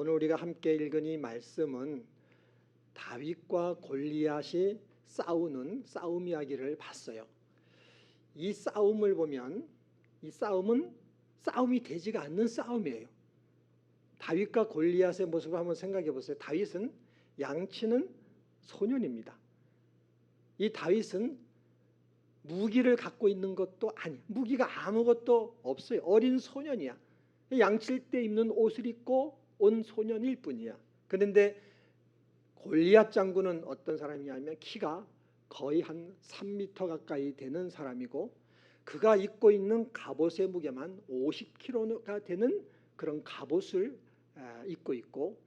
오늘 우리가 함께 읽은 이 말씀은 다윗과 골리앗이 싸우는 싸움 이야기를 봤어요. 이 싸움을 보면 이 싸움은 싸움이 되지가 않는 싸움이에요. 다윗과 골리앗의 모습을 한번 생각해 보세요. 다윗은 양치는 소년입니다. 이 다윗은 무기를 갖고 있는 것도 아니야. 무기가 아무것도 없어요. 어린 소년이야. 양칠 때 입는 옷을 입고 온 소년일 뿐이야. 그런데 골리앗 장군은 어떤 사람이냐면 키가 거의 한 3m 가까이 되는 사람이고, 그가 입고 있는 갑옷의 무게만 50kg가 되는 그런 갑옷을 입고 있고,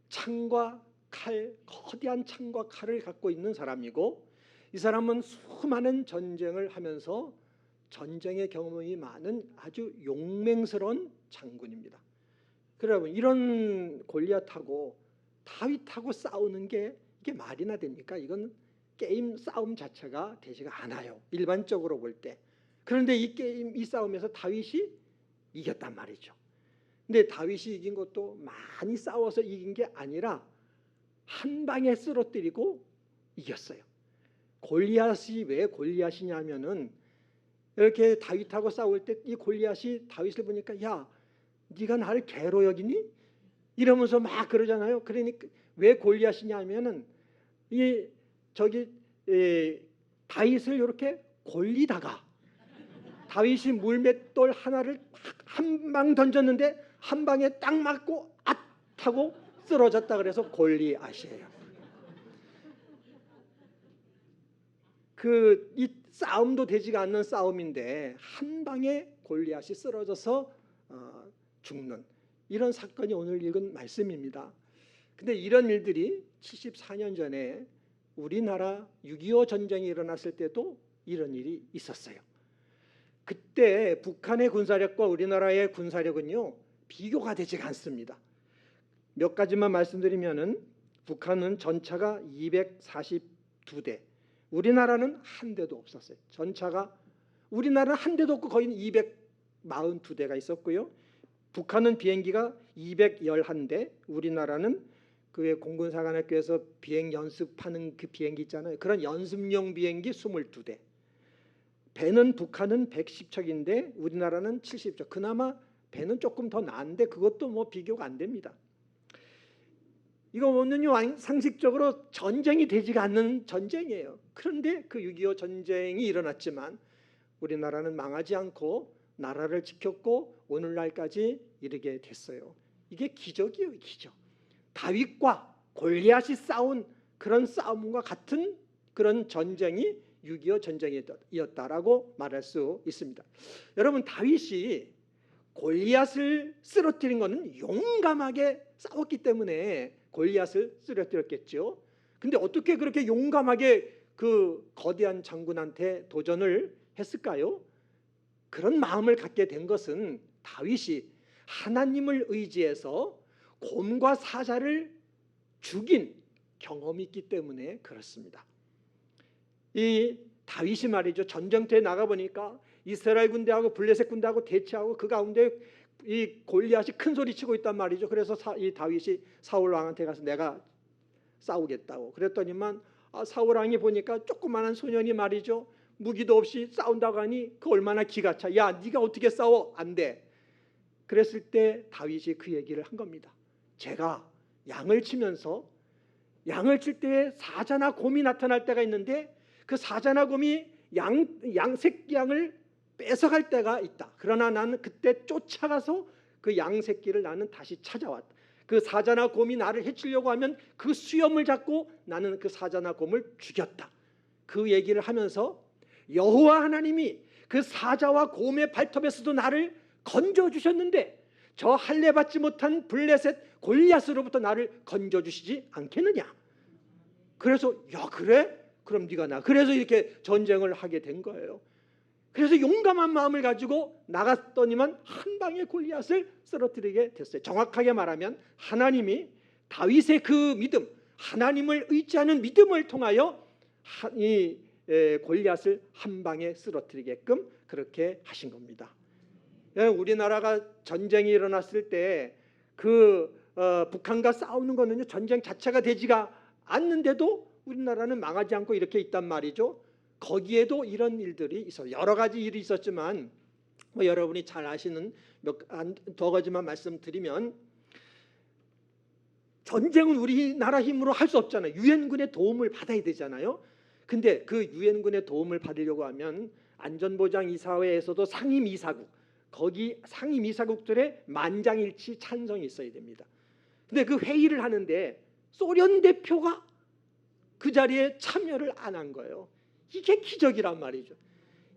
창과 칼, 거대한 창과 칼을 갖고 있는 사람이고, 이 사람은 수많은 전쟁을 하면서 전쟁의 경험이 많은 아주 용맹스러운 장군입니다. 여러분, 이런 골리앗하고 다윗하고 싸우는 게 이게 말이나 됩니까? 이건 게임 싸움 자체가 되지가 않아요, 일반적으로 볼 때. 그런데 이 싸움에서 다윗이 이겼단 말이죠. 근데 다윗이 이긴 것도 많이 싸워서 이긴 게 아니라 한 방에 쓰러뜨리고 이겼어요. 골리앗이 왜 골리앗이냐면은, 이렇게 다윗하고 싸울 때 이 골리앗이 다윗을 보니까 야, 네가 나를 개로 여기니? 이러면서 막 그러잖아요. 그러니까 왜 골리앗이냐면은 다윗을 이렇게 골리다가 다윗이 물맷돌 하나를 한 방 던졌는데 한 방에 딱 맞고 앗 하고 쓰러졌다 그래서 골리앗이에요. 이 싸움도 되지가 않는 싸움인데 한 방에 골리앗이 쓰러져서 죽는 이런 사건이 오늘 읽은 말씀입니다. 근데 이런 일들이 74년 전에 우리나라 6.25 전쟁이 일어났을 때도 이런 일이 있었어요. 그때 북한의 군사력과 우리나라의 군사력은요, 비교가 되지 않습니다. 몇 가지만 말씀드리면은, 북한은 전차가 242대, 우리나라는 한 대도 없었어요. 전차가 우리나라는 한 대도 없고 거의 242대가 있었고요. 북한은 비행기가 211대, 우리나라는 그 공군사관학교에서 비행 연습하는 그 비행기 있잖아요. 그런 연습용 비행기 22대. 배는 북한은 110척인데 우리나라는 70척. 그나마 배는 조금 더 나은데 그것도 뭐 비교가 안 됩니다. 이거 보면요, 상식적으로 전쟁이 되지가 않는 전쟁이에요. 그런데 그 6.25 전쟁이 일어났지만 우리나라는 망하지 않고 나라를 지켰고 오늘날까지 이르게 됐어요. 이게 기적이에요, 기적. 다윗과 골리앗이 싸운 그런 싸움과 같은 그런 전쟁이 6.25 전쟁이었다라고 말할 수 있습니다. 여러분, 다윗이 골리앗을 쓰러뜨린 것은 용감하게 싸웠기 때문에 골리앗을 쓰러뜨렸겠죠. 근데 어떻게 그렇게 용감하게 그 거대한 장군한테 도전을 했을까요? 그런 마음을 갖게 된 것은 다윗이 하나님을 의지해서 곰과 사자를 죽인 경험이 있기 때문에 그렇습니다. 이 다윗이 말이죠, 전쟁터에 나가보니까 이스라엘 군대하고 블레셋 군대하고 대치하고 그 가운데 이 골리앗이 큰 소리 치고 있단 말이죠. 그래서 이 다윗이 사울 왕한테 가서 내가 싸우겠다고 그랬더니만, 사울 왕이 보니까 조그마한 소년이 말이죠, 무기도 없이 싸운다고 하니 그 얼마나 기가 차. 야, 네가 어떻게 싸워? 안 돼. 그랬을 때 다윗이 그 얘기를 한 겁니다. 제가 양을 치면서 양을 칠 때 사자나 곰이 나타날 때가 있는데 그 사자나 곰이 새끼 양을 뺏어갈 때가 있다. 그러나 나는 그때 쫓아가서 그 양 새끼를 나는 다시 찾아왔다. 그 사자나 곰이 나를 해치려고 하면 그 수염을 잡고 나는 그 사자나 곰을 죽였다. 그 얘기를 하면서 여호와 하나님이 그 사자와 곰의 발톱에서도 나를 건져주셨는데 저 할례 받지 못한 블레셋 골리앗으로부터 나를 건져주시지 않겠느냐. 그래서 야, 그래? 그럼 네가 나. 그래서 이렇게 전쟁을 하게 된 거예요. 그래서 용감한 마음을 가지고 나갔더니만 한 방에 골리앗을 쓰러뜨리게 됐어요. 정확하게 말하면 하나님이 다윗의 그 믿음, 하나님을 의지하는 믿음을 통하여 이 골리앗을 한 방에 쓰러뜨리게끔 그렇게 하신 겁니다. 우리나라가 전쟁이 일어났을 때 그 북한과 싸우는 거는요, 전쟁 자체가 되지가 않는데도 우리나라는 망하지 않고 이렇게 있단 말이죠. 거기에도 이런 일들이 있어요. 여러 가지 일이 있었지만 뭐 여러분이 잘 아시는 두 가지만 말씀드리면, 전쟁은 우리나라 힘으로 할 수 없잖아요. 유엔군의 도움을 받아야 되잖아요. 근데 그 유엔군의 도움을 받으려고 하면 안전보장이사회에서도 상임이사국, 거기 상임이사국들의 만장일치 찬성이 있어야 됩니다. 근데 그 회의를 하는데 소련 대표가 그 자리에 참여를 안 한 거예요. 이게 기적이란 말이죠.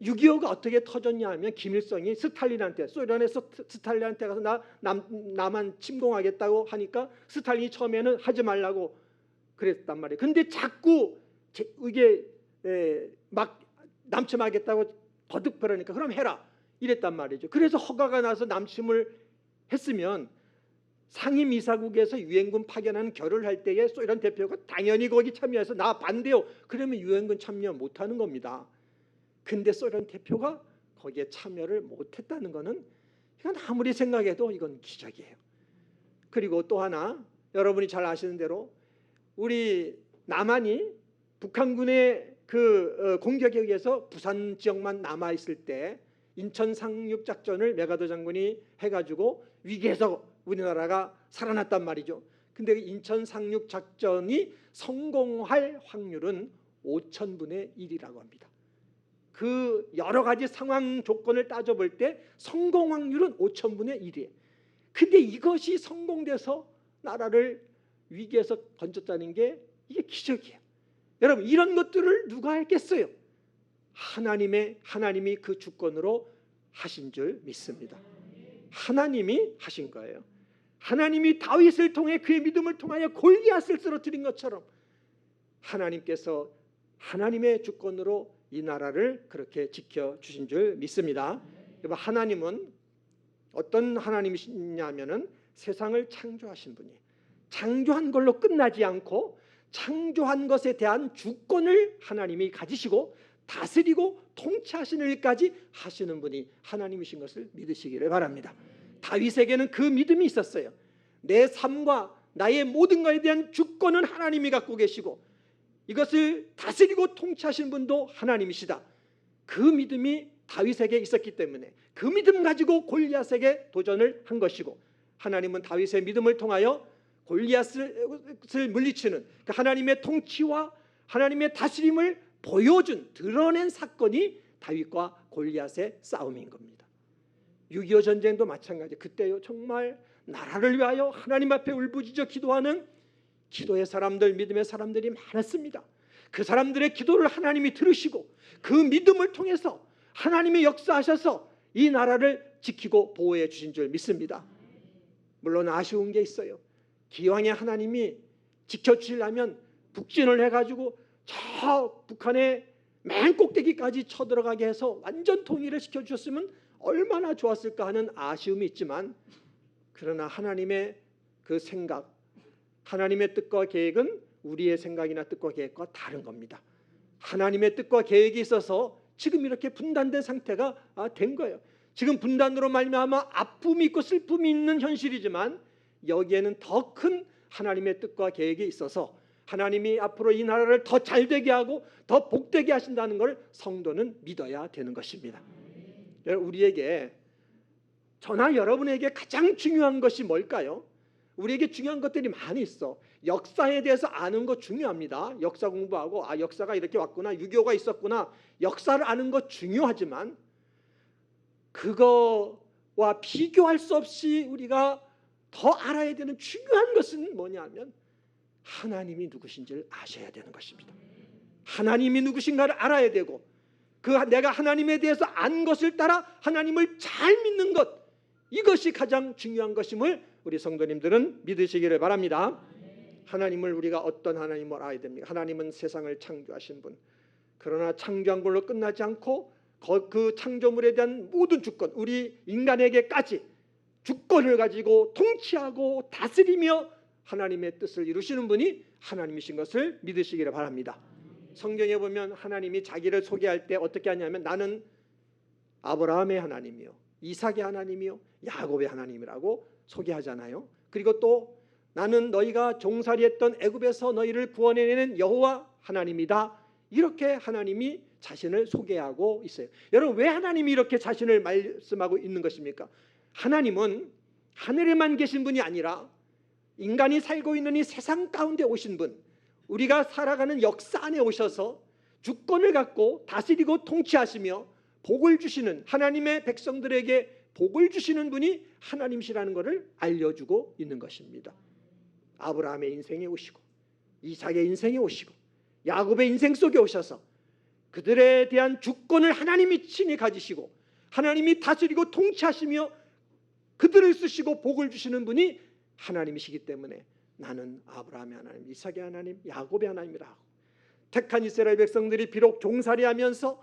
6.25가 어떻게 터졌냐 하면 김일성이 스탈린한테, 소련에서 스탈린한테 가서 남한 침공하겠다고 하니까 스탈린이 처음에는 하지 말라고 그랬단 말이에요. 근데 자꾸 이게 막 남침하겠다고 버득거리니까 그럼 해라 이랬단 말이죠. 그래서 허가가 나서 남침을 했으면 상임이사국에서 유엔군 파견하는 결의를 할 때에 소련 대표가 당연히 거기 참여해서 나 반대요. 그러면 유엔군 참여 못하는 겁니다. 근데 소련 대표가 거기에 참여를 못했다는 것은 이건 아무리 생각해도 이건 기적이에요. 그리고 또 하나, 여러분이 잘 아시는 대로 우리 남한이 북한군의 그 공격에 의해서 부산 지역만 남아 있을 때 인천 상륙 작전을 메가더 장군이 해가지고 위기에서 우리나라가 살아났단 말이죠. 근데 인천 상륙 작전이 성공할 확률은 5,000분의 1이라고 합니다. 그 여러 가지 상황 조건을 따져볼 때 성공 확률은 5,000분의 1이에요. 근데 이것이 성공돼서 나라를 위기에서 건졌다는 게 이게 기적이에요. 여러분, 이런 것들을 누가 했겠어요? 하나님이 그 주권으로 하신 줄 믿습니다. 하나님이 하신 거예요. 하나님이 다윗을 통해 그의 믿음을 통하여 골리앗을 쓰러뜨린 것처럼 하나님께서 하나님의 주권으로 이 나라를 그렇게 지켜주신 줄 믿습니다. 하나님은 어떤 하나님이시냐면은 세상을 창조하신 분이에요. 창조한 걸로 끝나지 않고 창조한 것에 대한 주권을 하나님이 가지시고 다스리고 통치하시는 일까지 하시는 분이 하나님이신 것을 믿으시기를 바랍니다. 다윗에게는 그 믿음이 있었어요. 내 삶과 나의 모든 것에 대한 주권은 하나님이 갖고 계시고 이것을 다스리고 통치하시는 분도 하나님이시다. 그 믿음이 다윗에게 있었기 때문에 그 믿음 가지고 골리앗에게 도전을 한 것이고, 하나님은 다윗의 믿음을 통하여 골리앗을 물리치는 그 하나님의 통치와 하나님의 다스림을 보여준, 드러낸 사건이 다윗과 골리앗의 싸움인 겁니다. 6.25 전쟁도 마찬가지. 그때요 정말 나라를 위하여 하나님 앞에 울부짖어 기도하는 기도의 사람들, 믿음의 사람들이 많았습니다. 그 사람들의 기도를 하나님이 들으시고 그 믿음을 통해서 하나님이 역사하셔서 이 나라를 지키고 보호해 주신 줄 믿습니다. 물론 아쉬운 게 있어요. 기왕에 하나님이 지켜주시려면 북진을 해가지고 저 북한의 맨 꼭대기까지 쳐들어가게 해서 완전 통일을 시켜주셨으면 얼마나 좋았을까 하는 아쉬움이 있지만, 그러나 하나님의 그 생각, 하나님의 뜻과 계획은 우리의 생각이나 뜻과 계획과 다른 겁니다. 하나님의 뜻과 계획이 있어서 지금 이렇게 분단된 상태가 된 거예요. 지금 분단으로 말미암아 아픔이 있고 슬픔이 있는 현실이지만 여기에는 더 큰 하나님의 뜻과 계획이 있어서 하나님이 앞으로 이 나라를 더 잘되게 하고 더 복되게 하신다는 걸 성도는 믿어야 되는 것입니다. 우리에게, 저나 여러분에게 가장 중요한 것이 뭘까요? 우리에게 중요한 것들이 많이 있어. 역사에 대해서 아는 거 중요합니다. 역사 공부하고 역사가 이렇게 왔구나, 6.25가 있었구나, 역사를 아는 거 중요하지만 그거와 비교할 수 없이 우리가 더 알아야 되는 중요한 것은 뭐냐면 하나님이 누구신지를 아셔야 되는 것입니다. 하나님이 누구신가를 알아야 되고 내가 하나님에 대해서 안 것을 따라 하나님을 잘 믿는 것, 이것이 가장 중요한 것임을 우리 성도님들은 믿으시기를 바랍니다. 하나님을 우리가 어떤 하나님을 알아야 됩니까? 하나님은 세상을 창조하신 분. 그러나 창조한 걸로 끝나지 않고 그 창조물에 대한 모든 주권, 우리 인간에게까지 주권을 가지고 통치하고 다스리며 하나님의 뜻을 이루시는 분이 하나님이신 것을 믿으시기를 바랍니다. 성경에 보면 하나님이 자기를 소개할 때 어떻게 하냐면 나는 아브라함의 하나님이요, 이삭의 하나님이요, 야곱의 하나님이라고 소개하잖아요. 그리고 또 나는 너희가 종살이했던 애굽에서 너희를 구원해내는 여호와 하나님이다. 이렇게 하나님이 자신을 소개하고 있어요. 여러분, 왜 하나님이 이렇게 자신을 말씀하고 있는 것입니까? 하나님은 하늘에만 계신 분이 아니라 인간이 살고 있는 이 세상 가운데 오신 분, 우리가 살아가는 역사 안에 오셔서 주권을 갖고 다스리고 통치하시며 복을 주시는, 하나님의 백성들에게 복을 주시는 분이 하나님이시라는 것을 알려주고 있는 것입니다. 아브라함의 인생에 오시고 이삭의 인생에 오시고 야곱의 인생 속에 오셔서 그들에 대한 주권을 하나님이 친히 가지시고 하나님이 다스리고 통치하시며 그들을 쓰시고 복을 주시는 분이 하나님이시기 때문에 나는 아브라함의 하나님, 이삭의 하나님, 야곱의 하나님이라 하고, 택한 이스라엘 백성들이 비록 종살이하면서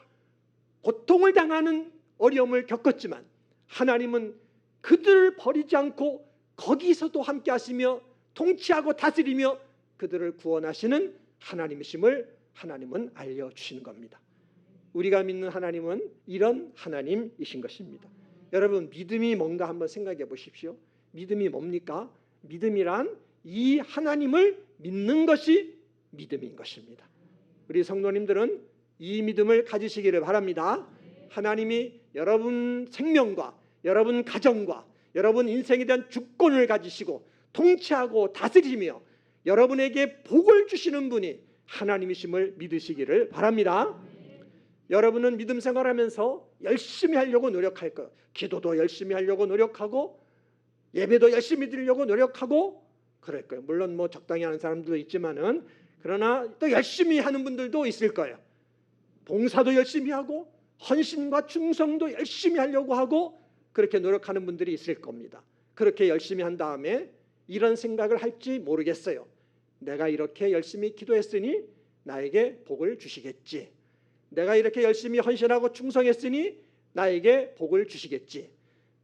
고통을 당하는 어려움을 겪었지만 하나님은 그들을 버리지 않고 거기서도 함께 하시며 통치하고 다스리며 그들을 구원하시는 하나님이심을 하나님은 알려주시는 겁니다. 우리가 믿는 하나님은 이런 하나님이신 것입니다. 여러분, 믿음이 뭔가 한번 생각해 보십시오. 믿음이 뭡니까? 믿음이란 이 하나님을 믿는 것이 믿음인 것입니다. 우리 성도님들은 이 믿음을 가지시기를 바랍니다. 하나님이 여러분 생명과 여러분 가정과 여러분 인생에 대한 주권을 가지시고 통치하고 다스리며 여러분에게 복을 주시는 분이 하나님이심을 믿으시기를 바랍니다. 여러분은 믿음 생활하면서 열심히 하려고 노력할 거예요. 기도도 열심히 하려고 노력하고 예배도 열심히 드리려고 노력하고 그럴 거예요. 물론 뭐 적당히 하는 사람들도 있지만은, 그러나 또 열심히 하는 분들도 있을 거예요. 봉사도 열심히 하고 헌신과 충성도 열심히 하려고 하고 그렇게 노력하는 분들이 있을 겁니다. 그렇게 열심히 한 다음에 이런 생각을 할지 모르겠어요. 내가 이렇게 열심히 기도했으니 나에게 복을 주시겠지. 내가 이렇게 열심히 헌신하고 충성했으니 나에게 복을 주시겠지.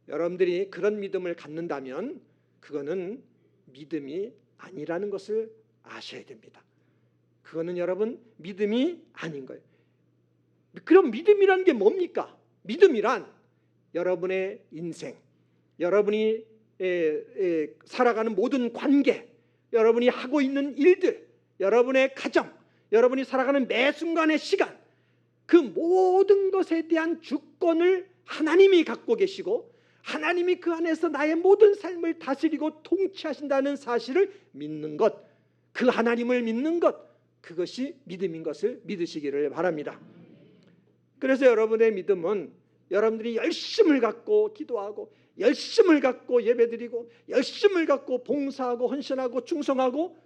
여러분들이 그런 믿음을 갖는다면 그거는 믿음이 아니라는 것을 아셔야 됩니다. 그거는 여러분 믿음이 아닌 거예요. 그럼 믿음이란 게 뭡니까? 믿음이란 여러분의 인생, 여러분이 살아가는 모든 관계, 여러분이 하고 있는 일들, 여러분의 가정, 여러분이 살아가는 매 순간의 시간, 그 모든 것에 대한 주권을 하나님이 갖고 계시고 하나님이 그 안에서 나의 모든 삶을 다스리고 통치하신다는 사실을 믿는 것, 그 하나님을 믿는 것, 그것이 믿음인 것을 믿으시기를 바랍니다. 그래서 여러분의 믿음은 여러분들이 열심을 갖고 기도하고 열심을 갖고 예배드리고 열심을 갖고 봉사하고 헌신하고 충성하고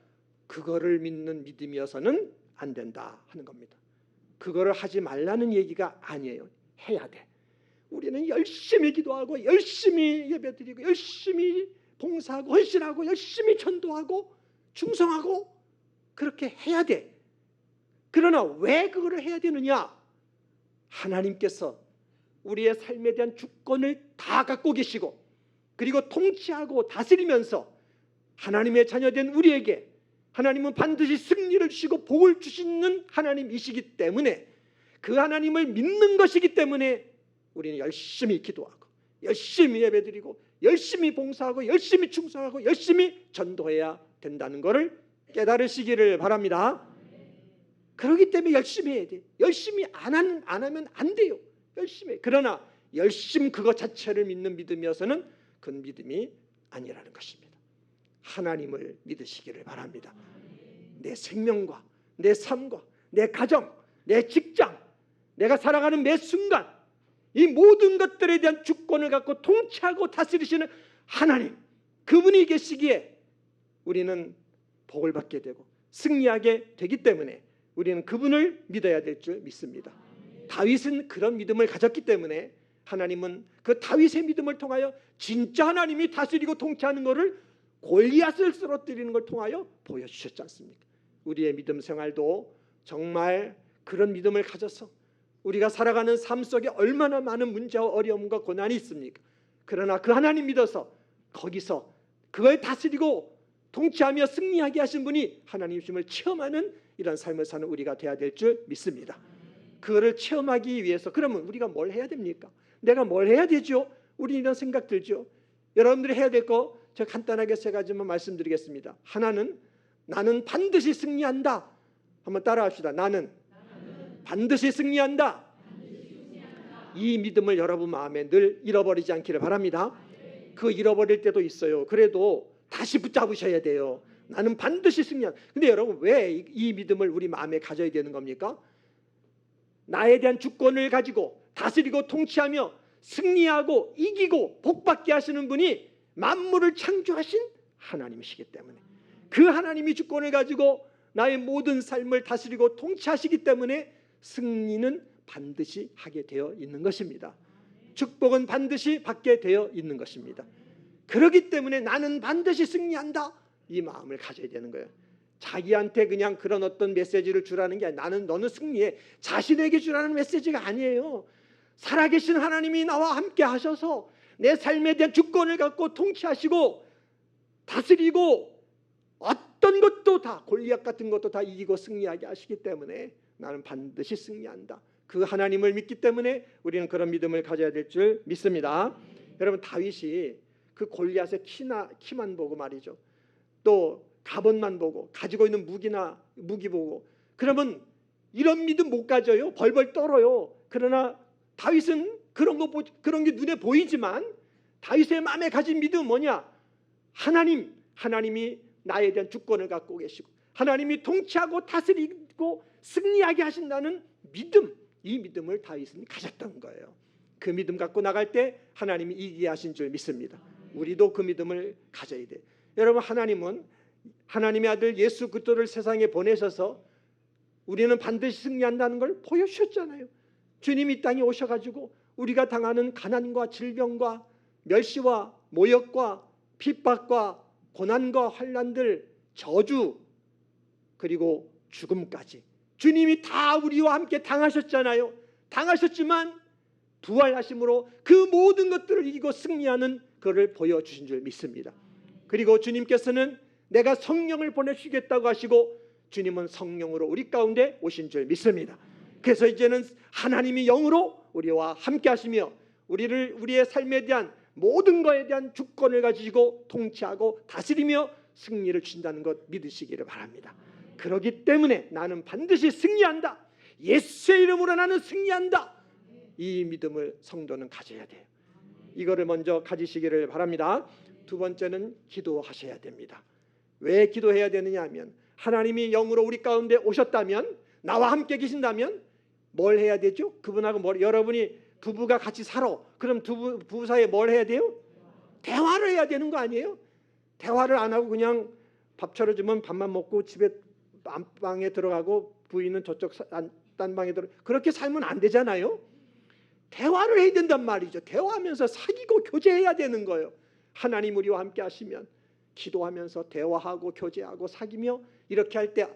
그거를 믿는 믿음이어서는 안 된다 하는 겁니다. 그거를 하지 말라는 얘기가 아니에요. 해야 돼. 우리는 열심히 기도하고 열심히 예배드리고 열심히 봉사하고 헌신하고 열심히 전도하고 충성하고 그렇게 해야 돼. 그러나 왜 그거를 해야 되느냐? 하나님께서 우리의 삶에 대한 주권을 다 갖고 계시고 그리고 통치하고 다스리면서 하나님의 자녀된 우리에게 하나님은 반드시 승리를 주시고 복을 주시는 하나님이시기 때문에 그 하나님을 믿는 것이기 때문에 우리는 열심히 기도하고 열심히 예배드리고 열심히 봉사하고 열심히 충성하고 열심히 전도해야 된다는 것을 깨달으시기를 바랍니다. 그렇기 때문에 열심히 해야 돼. 열심히 안 하면 안 돼요. 열심히. 그러나 열심 그것 자체를 믿는 믿음이어서는 그건 믿음이 아니라는 것입니다. 하나님을 믿으시기를 바랍니다. 내 생명과 내 삶과 내 가정, 내 직장, 내가 살아가는 매 순간 이 모든 것들에 대한 주권을 갖고 통치하고 다스리시는 하나님, 그분이 계시기에 우리는 복을 받게 되고 승리하게 되기 때문에 우리는 그분을 믿어야 될 줄 믿습니다. 다윗은 그런 믿음을 가졌기 때문에 하나님은 그 다윗의 믿음을 통하여 진짜 하나님이 다스리고 통치하는 것을 골리앗을 쓰러뜨리는 걸 통하여 보여주셨지 않습니까? 우리의 믿음 생활도 정말 그런 믿음을 가져서 우리가 살아가는 삶 속에 얼마나 많은 문제와 어려움과 고난이 있습니까? 그러나 그 하나님 믿어서 거기서 그걸 다스리고 통치하며 승리하게 하신 분이 하나님이심을 체험하는 이런 삶을 사는 우리가 돼야 될 줄 믿습니다. 그거를 체험하기 위해서 그러면 우리가 뭘 해야 됩니까? 내가 뭘 해야 되죠? 우리 이런 생각 들죠? 여러분들이 해야 될 거 제가 간단하게 세 가지만 말씀드리겠습니다. 하나는 나는 반드시 승리한다. 한번 따라합시다. 나는 반드시 승리한다. 이 믿음을 여러분 마음에 늘 잃어버리지 않기를 바랍니다. 그 잃어버릴 때도 있어요. 그래도 다시 붙잡으셔야 돼요. 나는 반드시 승리한다. 근데 여러분 왜 이 믿음을 우리 마음에 가져야 되는 겁니까? 나에 대한 주권을 가지고 다스리고 통치하며 승리하고 이기고 복받게 하시는 분이 만물을 창조하신 하나님이시기 때문에, 그 하나님이 주권을 가지고 나의 모든 삶을 다스리고 통치하시기 때문에 승리는 반드시 하게 되어 있는 것입니다. 축복은 반드시 받게 되어 있는 것입니다. 그렇기 때문에 나는 반드시 승리한다, 이 마음을 가져야 되는 거예요. 자기한테 그냥 그런 어떤 메시지를 주라는 게 아니라 너는 승리해, 자신에게 주라는 메시지가 아니에요. 살아계신 하나님이 나와 함께 하셔서 내 삶에 대한 주권을 갖고 통치하시고 다스리고 어떤 것도 다, 골리앗 같은 것도 다 이기고 승리하게 하시기 때문에 나는 반드시 승리한다. 그 하나님을 믿기 때문에 우리는 그런 믿음을 가져야 될 줄 믿습니다. 여러분 다윗이 그 골리앗의 키만 보고 말이죠, 또 갑옷만 보고 가지고 있는 무기 보고 그러면 이런 믿음 못 가져요. 벌벌 떨어요. 그러나 다윗은 그런 게 눈에 보이지만 다윗의 마음에 가진 믿음은 뭐냐? 하나님이 나에 대한 주권을 갖고 계시고 하나님이 통치하고 다스리고 승리하게 하신다는 믿음, 이 믿음을 다윗은 가졌던 거예요. 그 믿음 갖고 나갈 때 하나님이 이기게 하신 줄 믿습니다. 우리도 그 믿음을 가져야 돼요. 여러분 하나님은 하나님의 아들 예수 그리스도를 세상에 보내셔서 우리는 반드시 승리한다는 걸 보여주셨잖아요. 주님이 이 땅에 오셔가지고 우리가 당하는 가난과 질병과 멸시와 모욕과 핍박과 고난과 환난들, 저주 그리고 죽음까지 주님이 다 우리와 함께 당하셨잖아요. 당하셨지만 부활하심으로 그 모든 것들을 이기고 승리하는 그를 보여주신 줄 믿습니다. 그리고 주님께서는 내가 성령을 보내주시겠다고 하시고 주님은 성령으로 우리 가운데 오신 줄 믿습니다. 그래서 이제는 하나님이 영으로 우리와 함께 하시며 우리의 삶에 대한 모든 것에 대한 주권을 가지고 통치하고 다스리며 승리를 주신다는 것 믿으시기를 바랍니다. 그렇기 때문에 나는 반드시 승리한다, 예수의 이름으로 나는 승리한다, 이 믿음을 성도는 가져야 돼요. 이거를 먼저 가지시기를 바랍니다. 두 번째는 기도하셔야 됩니다. 왜 기도해야 되느냐 하면 하나님이 영으로 우리 가운데 오셨다면, 나와 함께 계신다면 뭘 해야 되죠? 그분하고 여러분이 부부가 같이 살아. 그럼 부부 사이에 뭘 해야 돼요? 대화를 해야 되는 거 아니에요? 대화를 안 하고 그냥 밥 차려주면 밥만 먹고 집에 안방에 들어가고 부인은 저쪽 딴 방에 들어, 그렇게 살면 안 되잖아요. 대화를 해야 된단 말이죠. 대화하면서 사귀고 교제해야 되는 거예요. 하나님 우리와 함께 하시면 기도하면서 대화하고 교제하고 사귀며 이렇게 할 때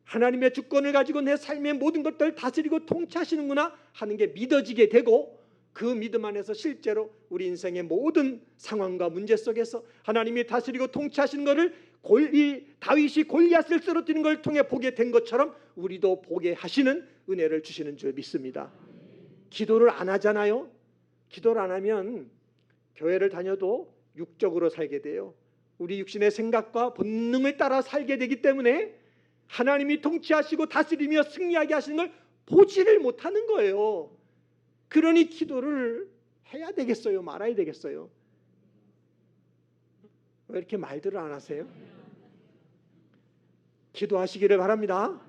하나님의 주권을 가지고 내 삶의 모든 것들을 다스리고 통치하시는구나 하는 게 믿어지게 되고, 그 믿음 안에서 실제로 우리 인생의 모든 상황과 문제 속에서 하나님이 다스리고 통치하시는 것을 다윗이 골리앗을 쓰러뜨리는 걸 통해 보게 된 것처럼 우리도 보게 하시는 은혜를 주시는 줄 믿습니다. 기도를 안 하잖아요. 기도를 안 하면 교회를 다녀도 육적으로 살게 돼요. 우리 육신의 생각과 본능을 따라 살게 되기 때문에 하나님이 통치하시고 다스리며 승리하게 하시는 걸 보지를 못하는 거예요. 그러니 기도를 해야 되겠어요? 말아야 되겠어요? 왜 이렇게 말들을 안 하세요? 기도하시기를 바랍니다.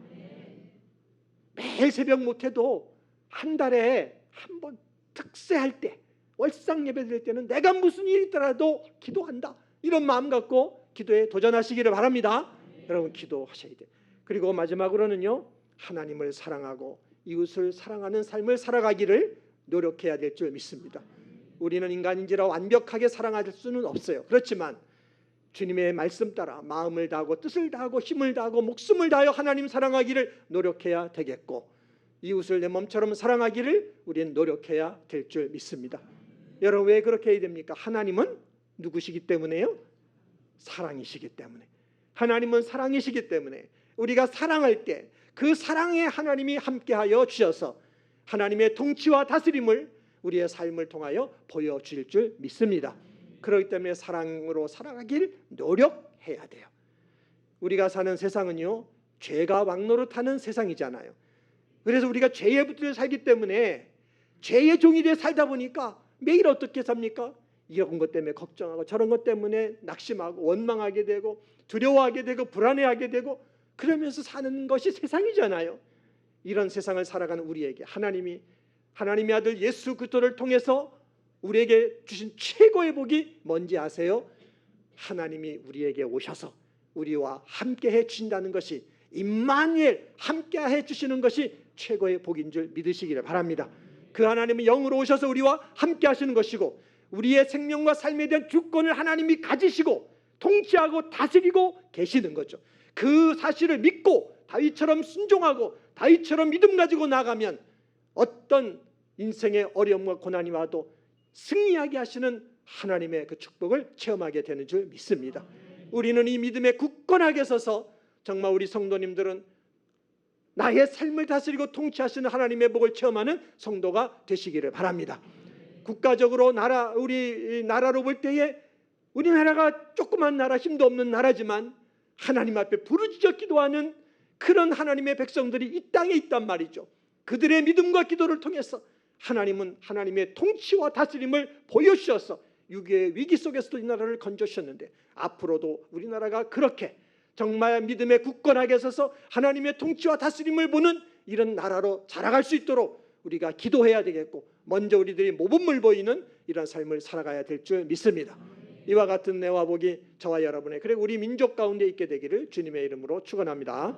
매일 새벽 못해도 한 달에 한 번 특세할 때, 월상 예배 드릴 때는 내가 무슨 일이 있더라도 기도한다, 이런 마음 갖고 기도에 도전하시기를 바랍니다. 여러분 기도하셔야 돼요. 그리고 마지막으로는요, 하나님을 사랑하고 이웃을 사랑하는 삶을 살아가기를 노력해야 될 줄 믿습니다. 우리는 인간인지라 완벽하게 사랑할 수는 없어요. 그렇지만 주님의 말씀 따라 마음을 다하고 뜻을 다하고 힘을 다하고 목숨을 다하여 하나님 사랑하기를 노력해야 되겠고, 이웃을 내 몸처럼 사랑하기를 우리는 노력해야 될 줄 믿습니다. 여러분 왜 그렇게 해야 됩니까? 하나님은 누구시기 때문에요? 사랑이시기 때문에. 하나님은 사랑이시기 때문에 우리가 사랑할 때 그 사랑에 하나님이 함께하여 주셔서 하나님의 통치와 다스림을 우리의 삶을 통하여 보여주실 줄 믿습니다. 그렇기 때문에 사랑으로 살아가길 노력해야 돼요. 우리가 사는 세상은요, 죄가 왕노릇하는 세상이잖아요. 그래서 우리가 죄에 붙들려 살기 때문에 죄의 종이 되어 살다 보니까 매일 어떻게 삽니까? 이런 것 때문에 걱정하고 저런 것 때문에 낙심하고 원망하게 되고 두려워하게 되고 불안해하게 되고 그러면서 사는 것이 세상이잖아요. 이런 세상을 살아가는 우리에게 하나님의 아들 예수 그리스도를 통해서 우리에게 주신 최고의 복이 뭔지 아세요? 하나님이 우리에게 오셔서 우리와 함께해 주신다는 것이, 임마누엘, 함께해 주시는 것이 최고의 복인 줄 믿으시기를 바랍니다. 그 하나님은 영으로 오셔서 우리와 함께 하시는 것이고, 우리의 생명과 삶에 대한 주권을 하나님이 가지시고 통치하고 다스리고 계시는 거죠. 그 사실을 믿고 다윗처럼 순종하고 다윗처럼 믿음 가지고 나가면 어떤 인생의 어려움과 고난이 와도 승리하게 하시는 하나님의 그 축복을 체험하게 되는 줄 믿습니다. 우리는 이 믿음에 굳건하게 서서 정말 우리 성도님들은 나의 삶을 다스리고 통치하시는 하나님의 복을 체험하는 성도가 되시기를 바랍니다. 국가적으로 우리 나라로 볼 때에 우리나라가 조그만 나라, 힘도 없는 나라지만 하나님 앞에 부르짖어 기도하는 그런 하나님의 백성들이 이 땅에 있단 말이죠. 그들의 믿음과 기도를 통해서 하나님은 하나님의 통치와 다스림을 보여주셔서 6.25의 위기 속에서도 이 나라를 건져주셨는데, 앞으로도 우리나라가 그렇게 정말 믿음에 굳건하게 서서 하나님의 통치와 다스림을 보는 이런 나라로 자라갈 수 있도록 우리가 기도해야 되겠고, 먼저 우리들이 모범을 보이는 이런 삶을 살아가야 될 줄 믿습니다. 이와 같은 내와 복이 저와 여러분의, 그리고 우리 민족 가운데 있게 되기를 주님의 이름으로 축원합니다.